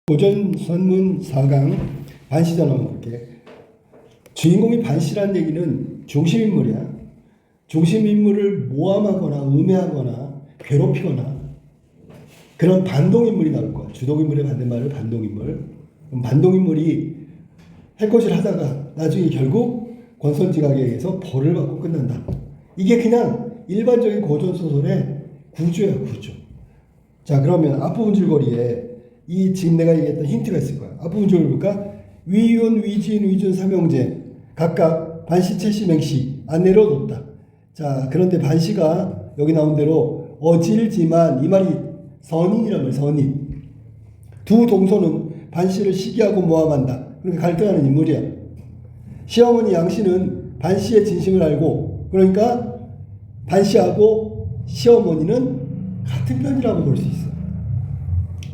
고전선문 4강 반시전 한번 볼게. 주인공이 반시란 얘기는 중심인물이야. 중심인물을 모함하거나 음해하거나 괴롭히거나 그런 반동인물이 나올 거야. 주동인물의 반대말을 반동인물. 그럼 반동인물이 해코지를 하다가 나중에 결국 권선징악에 의해서 벌을 받고 끝난다. 이게 그냥 일반적인 고전소설의 구조야, 구조. 자, 그러면 앞부분 줄거리에 이 지금 내가 얘기했던 힌트가 있을 거야. 앞부분 줄거리 볼까? 위윤, 위진, 위준, 삼형제 각각 반시, 채시, 맹시 안내로 놓다. 자, 그런데 반시가 여기 나온 대로 어질지만 이 말이 선인이란 말이야. 선인. 두 동서는 반시를 시기하고 모함한다. 그렇게 갈등하는 인물이야. 시어머니 양씨는 반시의 진심을 알고, 그러니까 반시하고 시어머니는 같은 편이라고 볼 수 있어.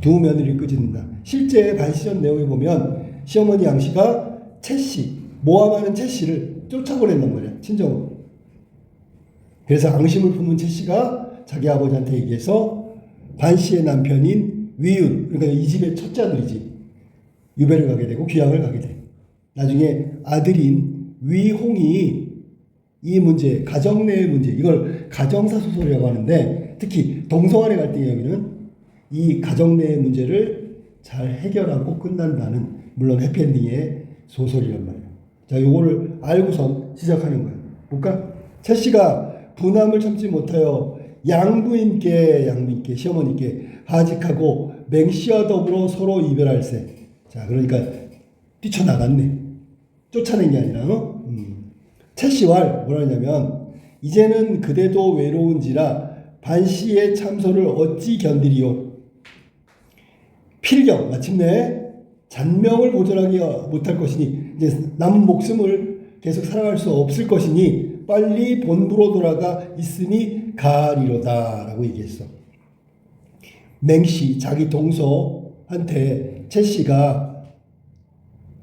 두 며느리를 끄집는다. 실제 반시전 내용에 보면 시어머니 양씨가 채씨, 모함하는 채씨를 쫓아보냈단 말이야. 친정으로. 그래서 앙심을 품은 채씨가 자기 아버지한테 얘기해서 반시의 남편인 위윤, 그러니까 이 집의 첫째 아들이지, 유배를 가게 되고 귀양을 가게 돼. 나중에 아들인 위홍이 이 문제, 가정 내의 문제, 이걸 가정사 소설이라고 하는데, 특히 동서간의 갈등의 여기는 이 가정 내의 문제를 잘 해결하고 끝난다는, 물론 해피엔딩의 소설이란 말이에요. 자, 요거를 알고선 시작하는 거예요. 볼까? 채씨가 분함을 참지 못하여 양부인께 시어머니께 하직하고 맹씨와 더불어 서로 이별할세. 자, 그러니까 뛰쳐나갔네. 쫓아낸 게 아니라, 채씨와 뭐라 하냐면, 이제는 그대도 외로운지라 반시의 참소를 어찌 견디리요. 필경, 마침내 잔명을 보존하기 못할 것이니, 이제 남은 목숨을 계속 살아갈 수 없을 것이니 빨리 본부로 돌아가 있으니 가리로다 라고 얘기했어. 맹씨, 자기 동서한테 채씨가,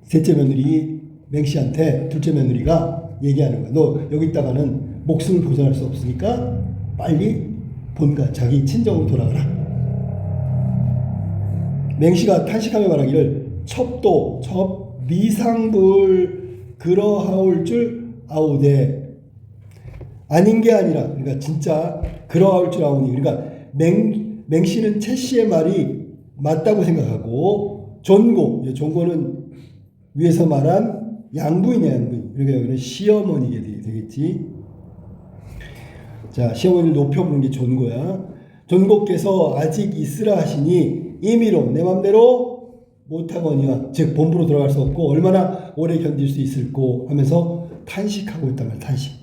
셋째 며느리 맹씨한테 둘째 며느리가 얘기하는 거야. 너 여기 있다가는 목숨을 보존할 수 없으니까 빨리 본가, 자기 친정으로 돌아가라. 맹씨가 탄식하며 말하기를 첩도 첩 미상불 그러하올 줄 아우되. 아닌 게 아니라, 그러니까 진짜 그러하올 줄 아우니, 그러니까 맹씨는 채씨의 말이 맞다고 생각하고, 존고는 위에서 말한 양부인이야, 양부인. 그러니까 여기는 시어머니게 되겠지. 자, 시어머니를 높여 부르는 게 존고야. 존고께서 아직 있으라 하시니 임의로 내 맘대로 못하거니와, 즉 본부로 들어갈 수 없고 얼마나 오래 견딜 수 있을꼬 하면서 탄식하고 있단 말이야. 탄식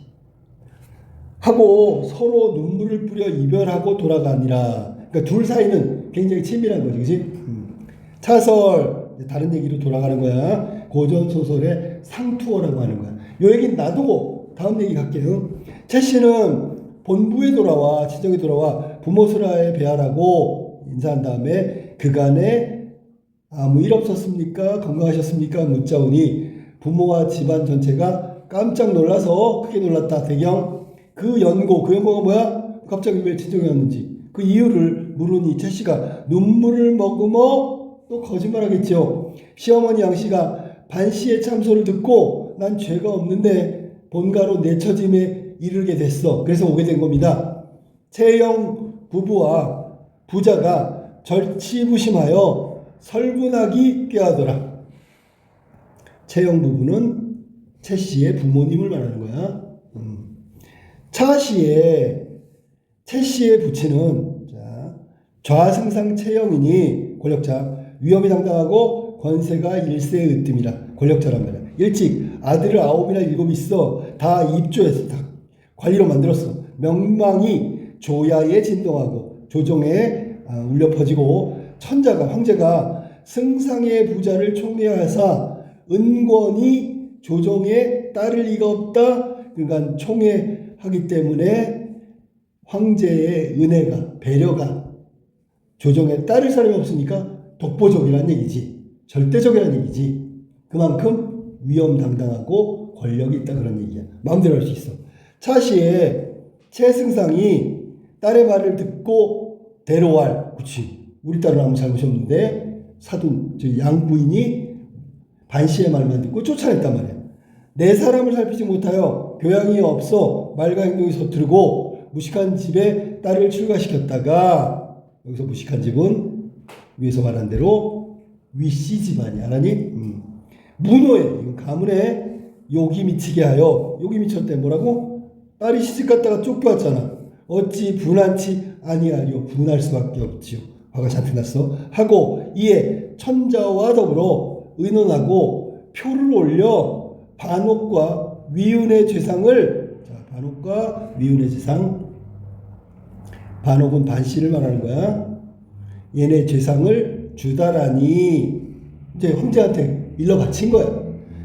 하고 서로 눈물을 뿌려 이별하고 돌아가니라. 그러니까 둘 사이는 굉장히 친밀한 거지, 그지? 차설, 다른 얘기로 돌아가는 거야. 고전소설의 상투어라고 하는 거야. 요 얘기는 놔두고 다음 얘기 갈게요. 채씨는 본부에 돌아와, 친정에 돌아와 부모스라에 배하라고 인사한 다음에 그간에 아무 일 없었습니까? 건강하셨습니까? 묻자오니 부모와 집안 전체가 깜짝 놀라서 크게 놀랐다. 대경 그 연고가 뭐야? 갑자기 왜 친정에 왔는지 그 이유를 물으니 채씨가 눈물을 머금어 또 거짓말하겠죠. 시어머니 양씨가 반시의 참소를 듣고 난 죄가 없는데 본가로 내처짐에 이르게 됐어. 그래서 오게 된 겁니다. 채영 부부와 부자가 절치부심하여 설분하기 꾀하더라. 채영 부부는 채씨의 부모님을 말하는 거야. 채씨의 부친은 좌승상 채영이니 권력자, 위험이 당당하고 권세가 일세에 으뜸이라. 권력자란 말이야. 일찍 아들을 9이나 7 있어 다 입조했어. 다 관리로 만들었어. 명망이 조야에 진동하고 조정에 울려 퍼지고 천자가, 황제가 승상의 부자를 총애하사 은권이 조정에 따를 리가 없다. 그러니까 총애하기 때문에 황제의 은혜가, 배려가 조정에 따를 사람이 없으니까 독보적이라는 얘기지. 절대적이라는 얘기지. 그만큼 위험당당하고 권력이 있다, 그런 얘기야. 마음대로 할 수 있어. 차시에 최승상이 딸의 말을 듣고 데려갈, 그치, 우리 딸은 아무 잘못이 없는데 사돈 저 양부인이 반씨의 말만 듣고 쫓아냈단 말이야. 내 사람을 살피지 못하여 교양이 없어 말과 행동이 서투르고 무식한 집에 딸을 출가시켰다가, 여기서 무식한 집은 위에서 말한 대로 위씨 집안이 알아니? 문호에 가문에 욕이 미치게 하여, 욕이 미쳤대. 뭐라고? 딸이 시집 갔다가 쫓겨왔잖아. 어찌 분한치 아니하리요. 분할 수밖에 없지요. 화가 잔뜩 났어. 하고 이에 천자와 더불어 의논하고 표를 올려 반옥과 위운의 죄상을, 자, 반옥과 위운의 죄상, 반옥은 반씨를 말하는 거야. 얘네 죄상을 주다라니 이제 황제한테 일러 바친 거야.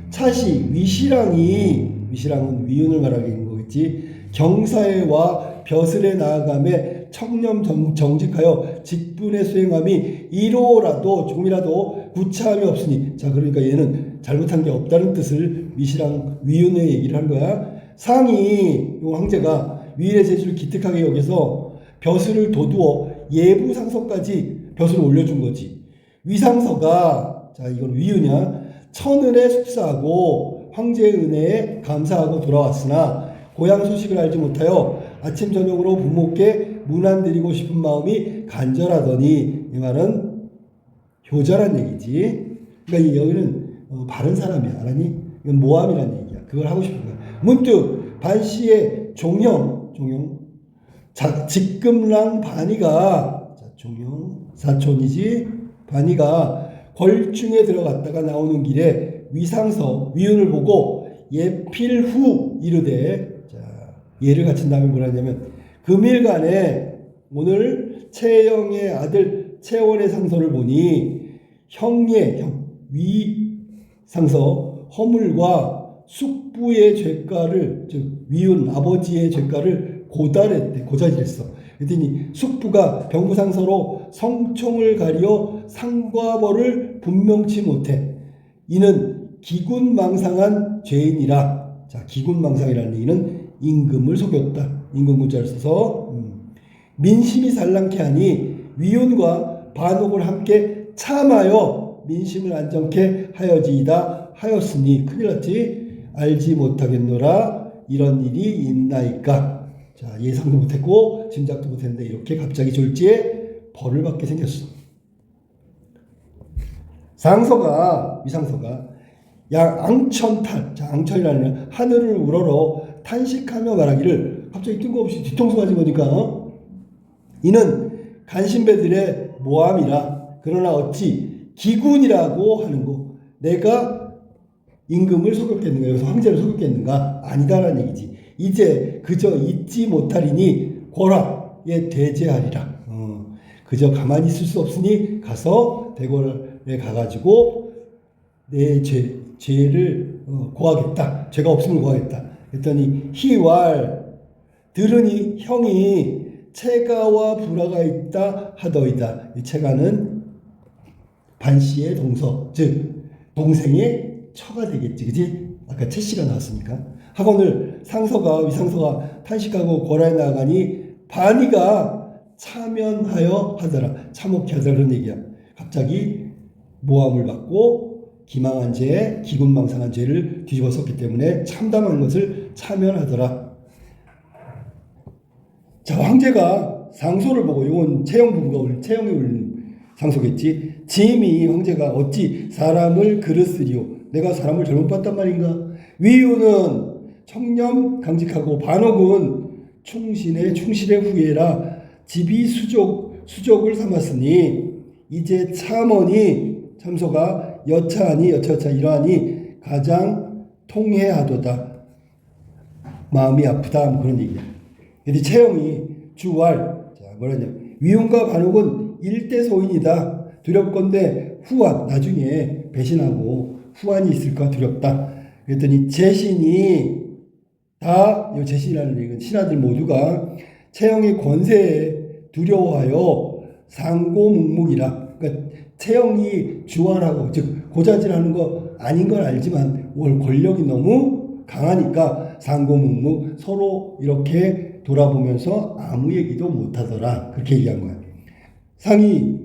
차시 위시랑은 위운을 말하는 거겠지. 경사에와 벼슬에 나아감에 청렴 정직하여 직분의 수행함이 이로라도 조금이라도 구차함이 없으니, 자, 그러니까 얘는 잘못한 게 없다는 뜻을 위시랑 위운의 얘기를 한 거야. 상이 요 황제가 위인의 재주를 기특하게 여겨서 벼슬을 도두어 예부 상서까지 벼슬을 올려준 거지. 위상서가, 자, 이건 위은이야. 천은에 숙사하고 황제의 은혜에 감사하고 돌아왔으나 고향 소식을 알지 못하여 아침 저녁으로 부모께 문안드리고 싶은 마음이 간절하더니, 이 말은 효자란 얘기지. 그러니까 여기는 바른 사람이야. 알았니? 이건 모함이란 얘기야. 그걸 하고 싶은 거야. 문득 반씨의 종형 직금랑 반이가, 자, 종형 사촌이지, 반이가 걸중에 들어갔다가 나오는 길에 위상서 위운을 보고 예필후 이르되, 자, 예를 갖춘 다음에 뭐라 하냐면, 금일간에 오늘 채영의 아들 채원의 상서를 보니 형의 위상서 허물과 숙부의 죄가를, 즉 위운 아버지의 죄가를 고자질했어. 그랬더니 숙부가 병부상서로 성총을 가리어 상과 벌을 분명치 못해 이는 기군망상한 죄인이라. 자, 기군망상이라는 얘기는 임금을 속였다. 임금 문자를 써서 민심이 산란케 하니 위운과 반옥을 함께 참하여 민심을 안정케 하여지이다 하였으니, 큰일 났지. 알지 못하겠노라 이런 일이 있나이까. 자, 예상도 못했고 짐작도 못했는데 이렇게 갑자기 졸지에 벌을 받게 생겼어. 위상서가 앙천탈, 자, 앙천이라는 하늘을 우러러 탄식하며 말하기를, 갑자기 뜬금없이 뒤통수 맞은 거니까, 이는 간신배들의 모함이라. 그러나 어찌 기군이라고 하는 거, 내가 임금을 속였겠는가, 여기서 황제를 속였겠는가? 아니다라는 얘기지. 이제 그저 잊지 못하리니 고라에 대제하리라. 그저 가만히 있을 수 없으니 가서 대궐에 가가지고 내 죄를 고하겠다. 죄가 없음을 고하겠다. 그랬더니 희왈 들으니 형이 체가와 불화가 있다 하더이다. 이 체가는 반씨의 동서, 즉 동생의 처가 되겠지, 그지? 아까 채씨가 나왔으니까. 학원을 위상서가 탄식하고 고라에 나아가니 반이가 참연하여 하더라. 참혹히 하더라. 그런 얘기야. 갑자기 모함을 받고 기망한 죄, 기군망상한 죄를 뒤집어 썼기 때문에 참담한 것을 참연하더라. 자, 황제가 상소를 보고, 이건 채영이 올린 상소겠지. 짐이 황제가 어찌 사람을 그르쓰리오. 내가 사람을 잘못 봤단 말인가. 위유는 청렴 강직하고 반옥은 충실의 후예라 집이 수족을 삼았으니 이제 참소가 여차하니 이러하니 가장 통해하도다. 마음이 아프다. 뭐 그런 얘기야. 근데 채영이 주왈, 자, 뭐라냐, 위운과 반옥은 일대소인이다. 두렵건대 후한, 나중에 배신하고 후한이 있을까 두렵다. 그랬더니 제신이 다, 이 제신이라는 얘기는 신하들 모두가 채영의 권세에 두려워하여 상고묵묵이라. 그러니까 채영이 주활하고, 즉 고자질하는 거 아닌 걸 알지만 권력이 너무 강하니까 상고묵묵, 서로 이렇게 돌아보면서 아무 얘기도 못하더라. 그렇게 얘기한 거야. 상이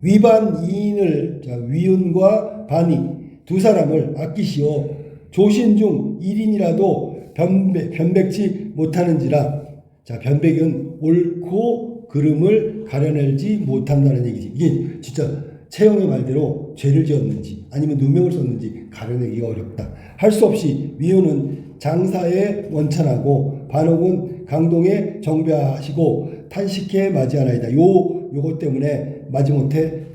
위반 이인을 자 위운과 반이 두 사람을 아끼시오. 조신 중 1인이라도 변백치 못하는지라. 자 변백은 옳고 그름을 가려내지 못한다는 얘기지. 이게 진짜 채영의 말대로 죄를 지었는지 아니면 누명을 썼는지 가려내기가 어렵다. 할 수 없이 위운은 장사에 원찬하고 반옥은 강동에 정배하시고 탄식해 맞이하나이다. 요것 때문에 마지못해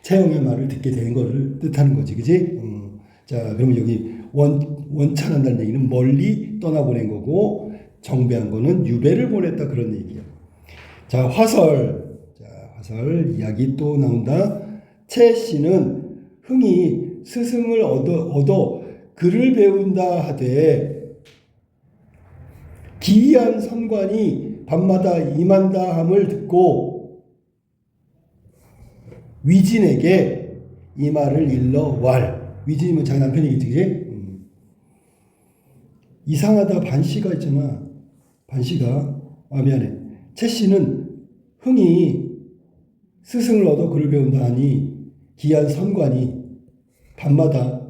채영의 말을 듣게 된 것을 뜻하는 거지, 그지? 자, 그러면 여기 원찬한다는 얘기는 멀리 떠나보낸 거고 정배한 거는 유배를 보냈다 그런 얘기야. 자, 화설 이야기 또 나온다. 채 씨는 흥이 스승을 얻어 글을 배운다 하되 기이한 선관이 밤마다 임한다 함을 듣고 위진에게 이 말을 일러 왈. 위진이면 자기 남편이겠지, 그지? 이상하다 반씨가 있잖아. 반씨가 미안해. 채 씨는 흥이 스승을 얻어 글을 배운다 하니 기이한 선관이 밤마다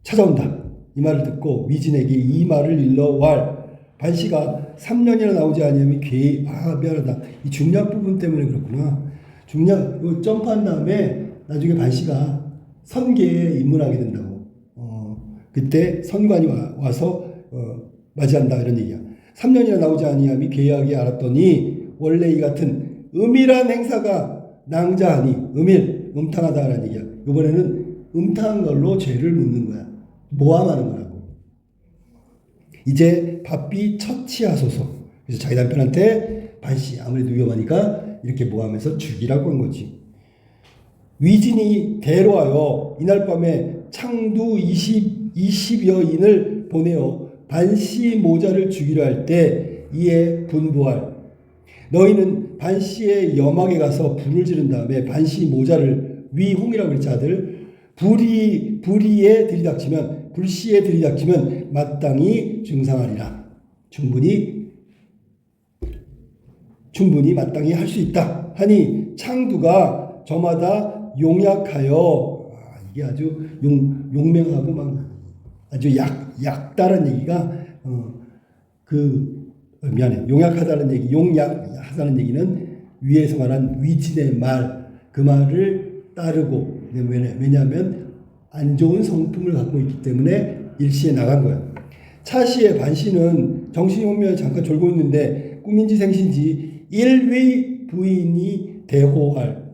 찾아온다. 이 말을 듣고 위진에게 이 말을 일러 왈. 반씨가 3년이나 나오지 아니하면 미안하다. 이 중략 부분 때문에 그렇구나. 중략 이거 점프한 다음에 나중에 반씨가 선계에 입문하게 된다고. 그때 선관이 와서 맞이한다 이런 얘기야. 3년이나 나오지 아니하면 괴하게 알았더니 원래 이 같은 음일한 행사가 낭자하니 음탕하다라는 얘기야. 이번에는 음탕한 걸로 죄를 묻는 거야. 모함하는 거라고. 이제 바삐 처치하소서. 그래서 자기 남편한테 반씨 아무래도 위험하니까 이렇게 모함해서 죽이라고 한 거지. 위진이 대로하여 이날 밤에 창두 20여 인을 보내어 반씨 모자를 죽이려 할 때 이에 분부할. 너희는 반씨의 염막에 가서 불을 지른 다음에 반씨 모자를 위홍이라고 그랬지 아들. 불의에 들이닥치면 불씨에 들이닥치면 마땅히 증상하리라. 충분히 마땅히 할 수 있다 하니 창두가 저마다 용약하여 이게 아주 용맹하고 막 아주 약다란 얘기가 미안해. 용약하다는 얘기, 용약하다는 얘기는 위에서 말한 위진의 말, 그 말을 따르고, 왜냐하면 안 좋은 성품을 갖고 있기 때문에 일시에 나간 거야. 차씨의 반씨는 정신이 혼미하여 잠깐 졸고 있는데 꿈인지 생신지 일위 부인이 대호할,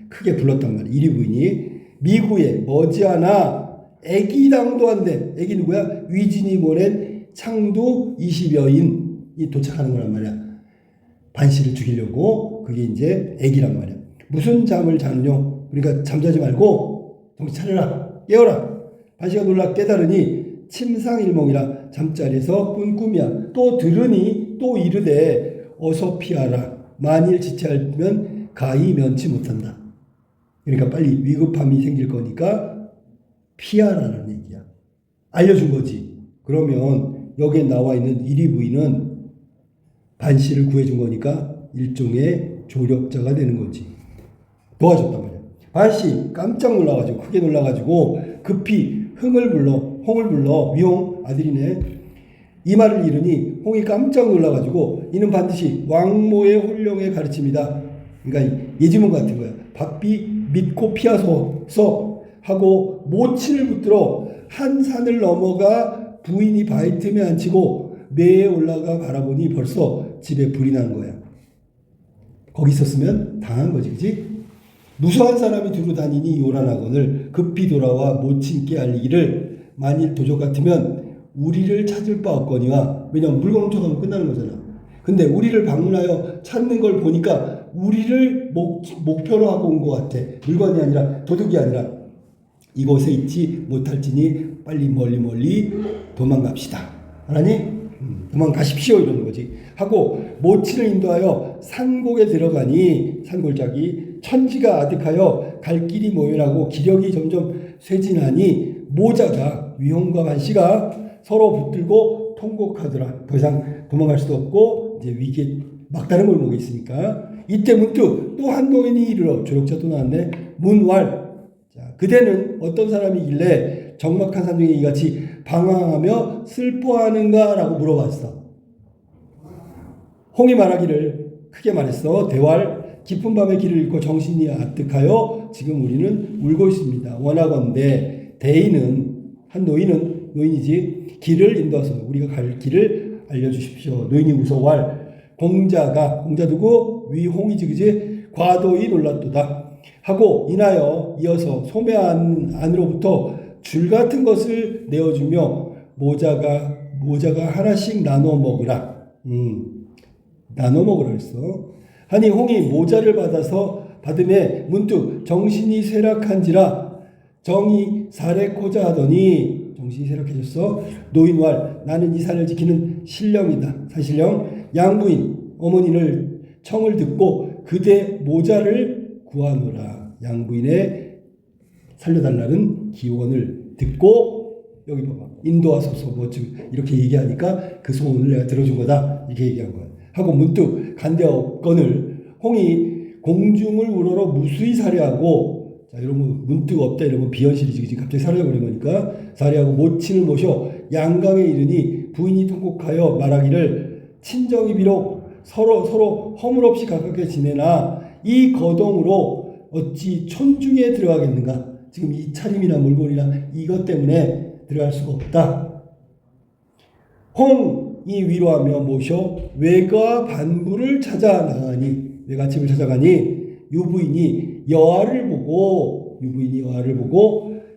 크게 불렀단 말이야. 일위 부인이 미구에 머지않아 애기당도 한데, 애기 누구야? 위진이 보낸 창두 20여인이 도착하는 거란 말이야. 반씨를 죽이려고. 그게 이제 애기란 말이야. 무슨 잠을 자느냐? 그러니까 잠자지 말고 정신 차려라. 깨어라. 반씨가 놀라 깨달으니 침상일몽이라 잠자리에서 꾼 꿈이야. 또 들으니 또 이르되 어서 피하라. 만일 지체하면 가히 면치 못한다. 그러니까 빨리 위급함이 생길 거니까 피하라는 얘기야. 알려준 거지. 그러면 여기에 나와 있는 일위 부인은 반씨를 구해준 거니까 일종의 조력자가 되는 거지. 도와줬단 말이야. 반씨 깜짝 놀라가지고 크게 놀라가지고 급히 홍을 불러 위홍 아들이네. 이 말을 이르니 홍이 깜짝 놀라가지고 이는 반드시 왕모의 홀령의 가르침이다. 그러니까 예지문 같은 거야. 바삐 믿고 피하소서 하고 모친을 붙들어 한 산을 넘어가 부인이 바위 틈에 앉히고 매에 올라가 바라보니 벌써 집에 불이 난 거야. 거기 있었으면 당한 거지, 그치? 무수한 사람이 두루 다니니 요란하거늘 급히 돌아와 모친께 알리기를 만일 도적 같으면 우리를 찾을 바 없거니와. 왜냐면 물건 훔쳐가면 끝나는 거잖아. 근데 우리를 방문하여 찾는 걸 보니까 우리를 목표로 하고 온 것 같아. 물건이 아니라 도둑이 아니라. 이곳에 있지 못할지니 빨리 멀리 도망갑시다. 하나님 도망가십시오 이러는 거지. 하고 모친을 인도하여 산곡에 들어가니 산골짜기 천지가 아득하여 갈 길이 모연하고 기력이 점점 쇠진하니 모자가 위홍과 반씨가 서로 붙들고 통곡하더라. 더 이상 도망갈 수도 없고 이제 위기에 막다른 골목에 있으니까 이때 문득 또 한 노인이 이르러 조력자 또 나왔네. 문왈. 자, 그대는 어떤 사람이길래 적막한 산중에 이같이 방황하며 슬퍼하는가라고 물어봤어. 홍이 말하기를 크게 말했어. 대왈 깊은 밤에 길을 잃고 정신이 아득하여 지금 우리는 울고 있습니다. 원하건대 대인은 한 노인이지 길을 인도하소. 우리가 갈 길을 알려주십시오. 노인이 무서워할 공자 두고 위 홍이지 그지 과도히 놀랐도다 하고 인하여 이어서 소매 안으로부터 줄 같은 것을 내어주며 모자가 하나씩 나눠 먹으라. 나눠 먹으라 했어. 하니 홍이 모자를 받음에 문득 정신이 쇠락한지라 정이 사례코자 하더니 정신이 쇠락해졌어. 노인왈 나는 이 산을 지키는 신령이다. 산신령 양부인 어머니를 청을 듣고 그대 모자를 구하노라. 양부인의 살려달라는 기원을 듣고 여기 봐봐 인도하소서 뭐 이렇게 얘기하니까 그 소원을 내가 들어준 거다 이렇게 얘기한 거야. 하고 문득 간대 없건을 홍이 공중을 우러러 무수히 살해하고 자 이러면 문득 없다 이러면 비현실이지 그치? 갑자기 살해버린 거니까 살해하고 모친을 모셔 양강에 이르니 부인이 통곡하여 말하기를 친정이 비록 서로 허물없이 가깝게 지내나 이 거동으로 어찌 촌중에 들어가겠는가. 지금 이 차림이나 물건이나 이것 때문에 들어갈 수가 없다. 홍이 위로하며 모셔 외가 반부를 찾아 나가니 외갓집을 찾아가니 유부인이 여아를 보고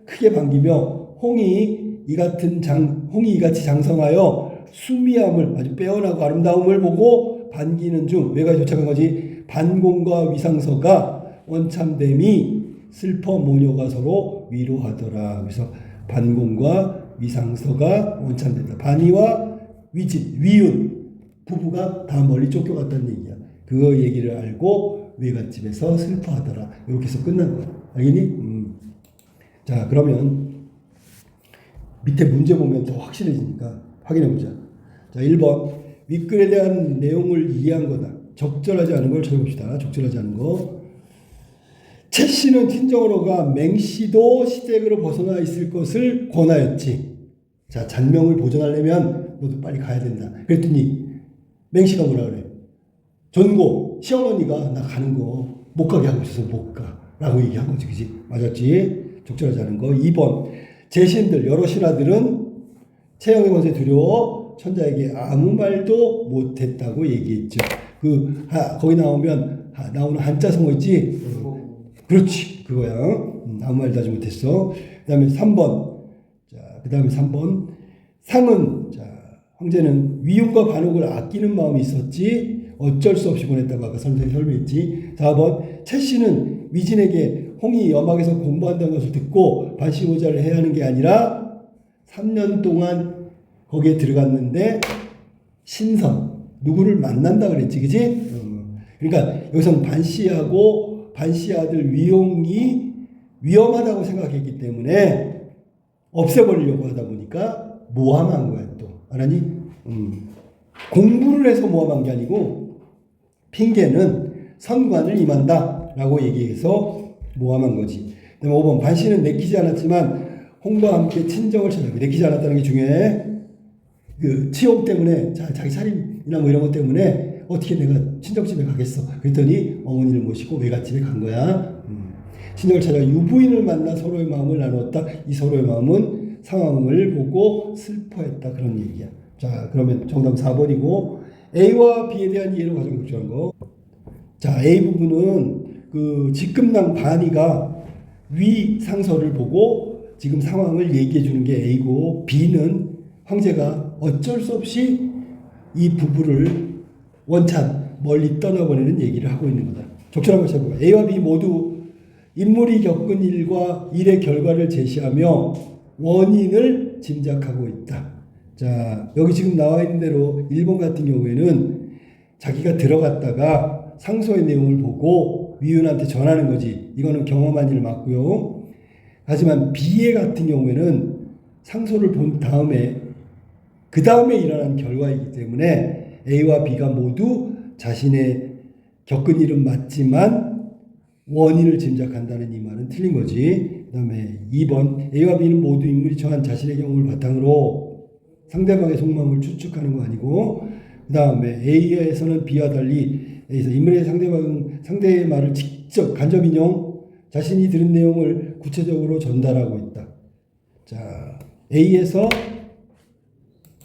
크게 반기며 홍이 이같이 장성하여 수미함을 아주 빼어나고 아름다움을 보고 반기는 중 외가에 도착한 거지. 반공과 위상서가 원참됨이 슬퍼 모녀가 서로 위로하더라. 그래서 반공과 위상서가 원참된다. 반이와 위운 부부가 다 멀리 쫓겨갔다는 얘기야. 그 얘기를 알고 외갓집에서 슬퍼하더라. 이렇게 해서 끝난 거야. 알겠니? 자 그러면 밑에 문제 보면 더 확실해지니까 확인해보자. 자 1번 윗글에 대한 내용을 이해한 거다. 적절하지 않은 걸 찾아봅시다. 적절하지 않은 거. 채 씨는 친정으로가 맹 씨도 시댁으로 벗어나 있을 것을 권하였지. 자 잔명을 보존하려면 너도 빨리 가야 된다. 그랬더니 맹 씨가 뭐라 그래? 전고 시어머니가 나 가는 거 못 가게 하고 있어서 못 가. 라고 얘기한 거지. 그지? 맞았지? 적절하지 않은 거. 2번 제신들 여러 신하들은 채영의 것에 두려워 천자에게 아무 말도 못했다고 얘기했죠. 거기 나오는 한자 성어 있지? 그렇지 그거야. 아무 말도 하지 못했어. 그 다음에 3번 상은 황제는 위움과 반옥을 아끼는 마음이 있었지 어쩔 수 없이 보냈다고 아까 선생님이 설명했지. 4번 채씨는 위진에게 홍이 염학에서 공부한다는 것을 듣고 반시모자를 해야 하는 게 아니라 3년 동안 거기에 들어갔는데 신선 누구를 만난다 그랬지 그지? 그러니까 여기서는 반씨하고 반씨 아들 위용이 위험하다고 생각했기 때문에 없애버리려고 하다 보니까 모함한 거야. 또 알았니? 공부를 해서 모함한 게 아니고 핑계는 선관을 임한다 라고 얘기해서 모함한 거지. 그 다음에 5번 반씨는 내키지 않았지만 홍과 함께 친정을 찾아가고 내키지 않았다는 게 중요해. 그 치욕 때문에 자기 살인이나 뭐 이런 것 때문에 어떻게 내가 친정집에 가겠어. 그랬더니 어머니를 모시고 외갓집에 간 거야. 친정을 찾아 유부인을 만나 서로의 마음을 나눴다. 이 서로의 마음은 상황을 보고 슬퍼했다. 그런 얘기야. 자 그러면 정답 4번이고 A와 B에 대한 이해를 가장 적절한 거. 자 A 부분은 그 직급랑 반이가 위 상서를 보고 지금 상황을 얘기해 주는 게 A고 B는 황제가 어쩔 수 없이 이 부부를 원찬 멀리 떠나보내는 얘기를 하고 있는 거다. 적절한 걸 찾아보고 A와 B 모두 인물이 겪은 일과 일의 결과를 제시하며 원인을 짐작하고 있다. 자 여기 지금 나와 있는 대로 1번 같은 경우에는 자기가 들어갔다가 상소의 내용을 보고 위윤한테 전하는 거지. 이거는 경험한 일 맞고요. 하지만 B의 같은 경우에는 상소를 본 다음에 그 다음에 일어난 결과이기 때문에 A와 B가 모두 자신의 겪은 일은 맞지만 원인을 짐작한다는 이 말은 틀린 거지. 그 다음에 2번 A와 B는 모두 인물이 처한 자신의 경험을 바탕으로 상대방의 속마음을 추측하는 거 아니고, 그 다음에 A에서는 B와 달리 A에서 인물의 상대의 말을 직접 간접 인용, 자신이 들은 내용을 구체적으로 전달하고 있다. 자, A에서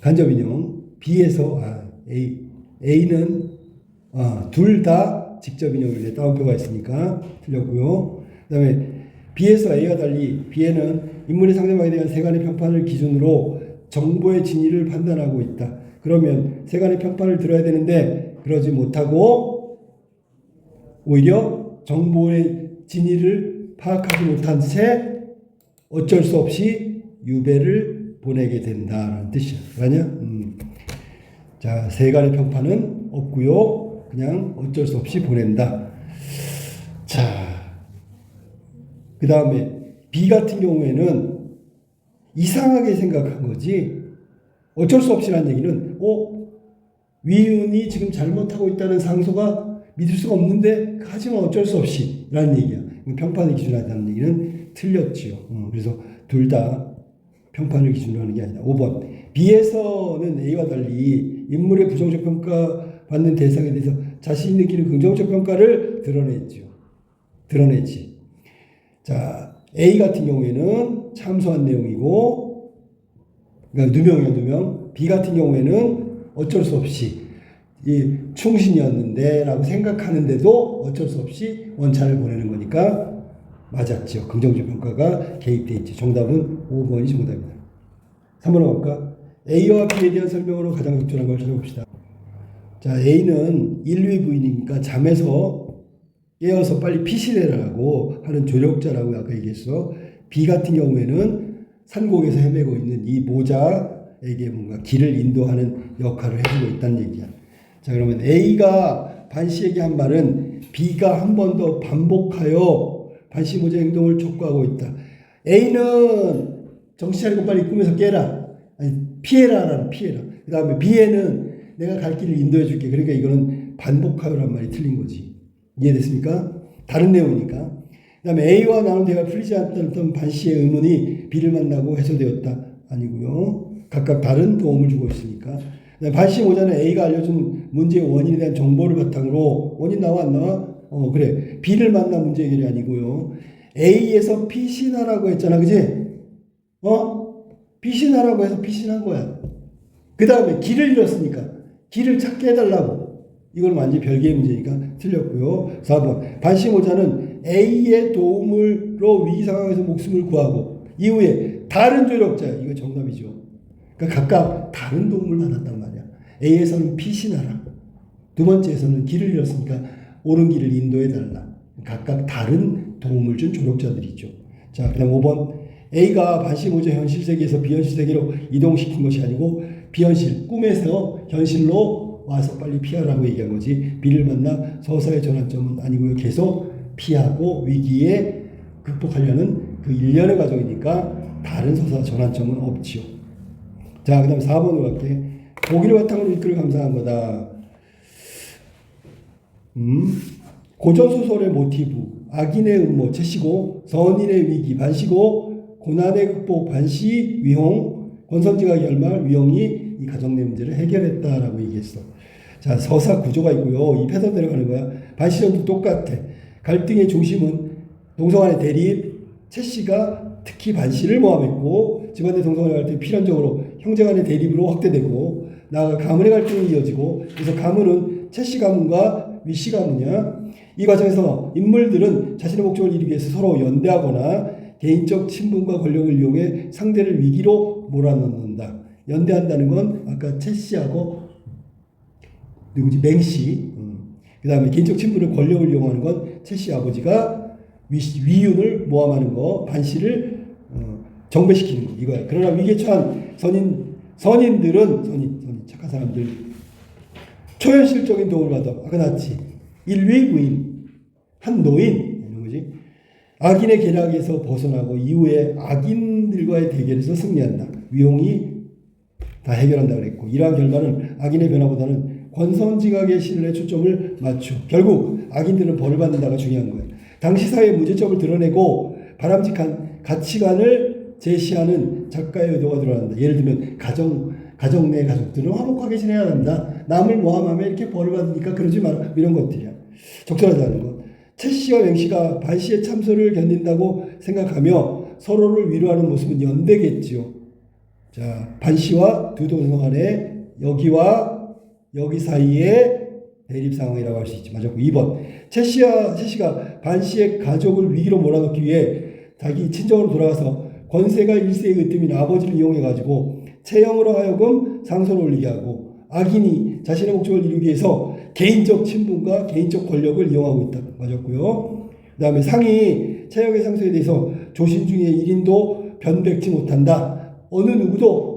간접 인용, B에서 A는 둘 다 직접 인용을 따옴표가 있으니까 틀렸고요. 그 다음에 B에서 A와 달리 B에는 인물의 상대방에 대한 세간의 평판을 기준으로 정보의 진위를 판단하고 있다. 그러면 세간의 평판을 들어야 되는데 그러지 못하고 오히려 정보의 진위를 파악하지 못한 채 어쩔 수 없이 유배를 보내게 된다는 뜻이야. 그러냐? 자, 세간의 평판은 없고요. 그냥 어쩔 수 없이 보낸다. 자, 그 다음에 B 같은 경우에는 이상하게 생각한 거지. 어쩔 수 없이라는 얘기는 위은이 지금 잘못하고 있다는 상소가 믿을 수가 없는데 하지만 어쩔 수 없이 라는 얘기야. 평판을 기준으로 한다는 얘기는 틀렸지요. 그래서 둘 다 평판을 기준으로 하는 게 아니다. 5번 B에서는 A와 달리 인물의 부정적 평가 받는 대상에 대해서 자신이 느끼는 긍정적 평가를 드러내지. 자, A 같은 경우에는 참소한 내용이고, 그러니까 누명. B 같은 경우에는 어쩔 수 없이 충신이었는데 라고 생각하는데도 어쩔 수 없이 원찬을 보내는 거니까 맞았죠. 긍정적 평가가 개입되어 있죠. 정답은 5번이 정답입니다. 3번으로 갈까? A와 B에 대한 설명으로 가장 적절한 걸 찾아봅시다. 자, A는 인류의 부인이니까 잠에서 깨어서 빨리 피신해라고 하는 조력자라고 아까 얘기했어. B 같은 경우에는 산곡에서 헤매고 있는 이 모자에게 뭔가 길을 인도하는 역할을 해주고 있다는 얘기야. 자, 그러면 A가 반씨에게 한 말은 B가 한 번 더 반복하여 반씨 모자 행동을 촉구하고 있다. A는 정신 차리고 빨리 꿈에서 깨라. 아니, 피해라. 그 다음에 B에는 내가 갈 길을 인도해 줄게. 그러니까 이거는 반복하여란 말이 틀린 거지. 이해됐습니까? 다른 내용이니까. 그 다음에 A와 나눈 대화가 풀리지 않았던 반씨의 의문이 B를 만나고 해소되었다. 아니고요. 각각 다른 도움을 주고 있으니까. 반씨 모자는 A가 알려준 문제의 원인에 대한 정보를 바탕으로 원인 나와 안 나와? 그래. B를 만나 문제 해결이 아니고요. A에서 피신하라고 했잖아. 그지? 피신하라고 해서 피신한 거야. 그 다음에 길을 잃었으니까 길을 찾게 해달라고. 이건 완전히 별개의 문제니까 틀렸고요. 4번. 반씨 모자는 A의 도움으로 위기 상황에서 목숨을 구하고 이후에 다른 조력자, 이거 정답이죠. 그러니까 각각 다른 도움을 받았단 말이야. A에서는 피신하라. 두 번째에서는 길을 잃었으니까 옳은 길을 인도해달라. 각각 다른 도움을 준 조력자들이죠. 자, 그 다음 5번. A가 반씨 모자 현실 세계에서 비현실 세계로 이동시킨 것이 아니고 비현실, 꿈에서 현실로 와서 빨리 피하라고 얘기한 거지. B를 만나 서사의 전환점은 아니고요. 계속 피하고 위기에 극복하려는 그 일련의 과정이니까 다른 서사 전환점은 없지요. 자, 그 다음 4번으로 갈게. 보기를 바탕으로 이끌을 감상한 거다. 고전소설의 모티브, 악인의 음모, 채시고, 선인의 위기, 반시고, 고난의 극복, 반시, 위홍, 권선징악의 결말, 위홍이 이 가정내 문제를 해결했다라고 얘기했어. 자, 서사 구조가 있고요. 이 패턴 내려가는 거야. 반시전도 똑같아. 갈등의 중심은 동성간의 대립, 채씨가 특히 반시를 모함했고, 집안의 동성간의 갈등이 필연적으로 형제간의 대립으로 확대되고, 나아가 가문의 갈등이 이어지고, 그래서 가문은 채씨 가문과 위씨 가문이야. 이 과정에서 인물들은 자신의 목적을 이루기 위해서 서로 연대하거나 개인적 친분과 권력을 이용해 상대를 위기로 몰아넣는다. 연대한다는 건 아까 채씨하고 누구지? 맹씨. 그 다음에 개인적 친분을 권력을 이용하는 건 채씨 아버지가 위윤을 모함하는 거, 반씨를 정배시키는 거, 이거야. 그러나 위기에 처한 선인들은 착한 사람들 초현실적인 도움을 받아. 아까 나왔지. 인류의 부인, 한 노인 이런 거지. 악인의 계략에서 벗어나고 이후에 악인들과의 대결에서 승리한다. 위홍이 다 해결한다 그랬고, 이러한 결과는 악인의 변화보다는 권선징악의 신론에 초점을 맞춰 결국 악인들은 벌을 받는다가 중요한 거예요. 당시 사회의 문제점을 드러내고 바람직한 가치관을 제시하는 작가의 의도가 드러난다. 예를 들면 가정 내 가족들은 화목하게 지내야 한다. 남을 모함하면 이렇게 벌을 받으니까 그러지 마라. 이런 것들이야. 적절하다는 것. 최 씨와 맹 씨가 반 씨의 참소를 견딘다고 생각하며 서로를 위로하는 모습은 연대겠지요. 자, 반 씨와 두 동성 간의 여기와 여기 사이의 대립 상황이라고 할 수 있지. 맞았고 2번. 최 씨가 반 씨의 가족을 위기로 몰아넣기 위해 자기 친정으로 돌아가서 권세가 일세의 으뜸인 아버지를 이용해가지고 채영으로 하여금 상소를 올리게 하고 악인이 자신의 목적을 이루기 위해서 개인적 친분과 개인적 권력을 이용하고 있다. 맞았고요. 그 다음에 상이 채영의 상소에 대해서 조신 중에 1인도 변백치 못한다. 어느 누구도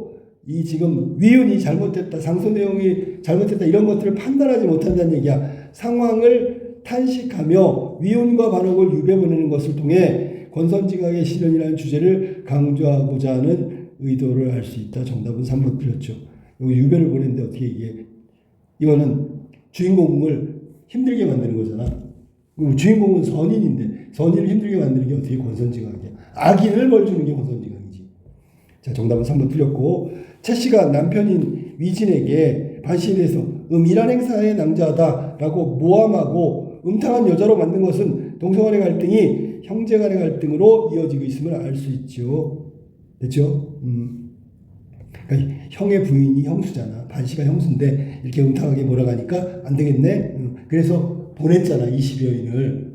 이 지금 위헌이 잘못됐다, 상소 내용이 잘못됐다 이런 것들을 판단하지 못한다는 얘기야. 상황을 탄식하며 위헌과 반역을 유배보내는 것을 통해 권선징악의 실현이라는 주제를 강조하고자 하는 의도를 알 수 있다. 정답은 3번 틀렸죠. 여기 유배를 보냈는데 어떻게 이거는 주인공을 힘들게 만드는 거잖아. 주인공은 선인인데 선인을 힘들게 만드는 게 어떻게 권선징악이야. 악인을 벌 주는 게 권선징악이지. 자, 정답은 3번 틀렸고 최 씨가 남편인 위진에게 반 씨에 대해서 이란 행사의 낭자하다라고 모함하고 음탕한 여자로 만든 것은 동성간의 갈등이 형제간의 갈등으로 이어지고 있음을 알 수 있죠. 됐죠? 그러니까 형의 부인이 형수잖아. 반 씨가 형수인데 이렇게 음탕하게 몰아가니까 안 되겠네. 그래서 보냈잖아 20여인을.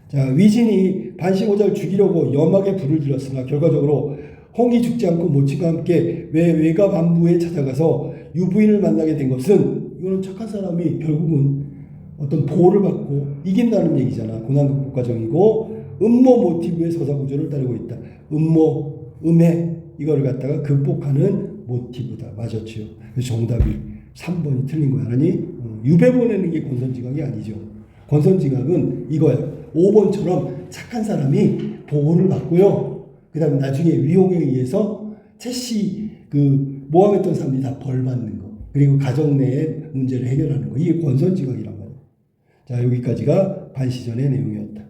자, 위진이 반 씨 모자를 죽이려고 염하게 불을 질렀으나 결과적으로 홍이 죽지 않고 모친과 함께 외가 반부에 찾아가서 유부인을 만나게 된 것은 이거는 착한 사람이 결국은 어떤 보호를 받고 이긴다는 얘기잖아. 고난극복 과정이고 음모 모티브의 서사 구조를 따르고 있다. 음모, 음해 이거를 갖다가 극복하는 모티브다. 맞았죠. 그래서 정답이 3번이 틀린 거야. 아니 유배 보내는 게 권선징악이 아니죠. 권선징악은 이거야. 5번처럼 착한 사람이 보호를 받고요. 그 다음에 나중에 위용에 의해서 채씨 모함했던 사람들이 다 벌 받는 거. 그리고 가정 내의 문제를 해결하는 거. 이게 권선징악이란 말이에요. 자, 여기까지가 반시전의 내용이었다.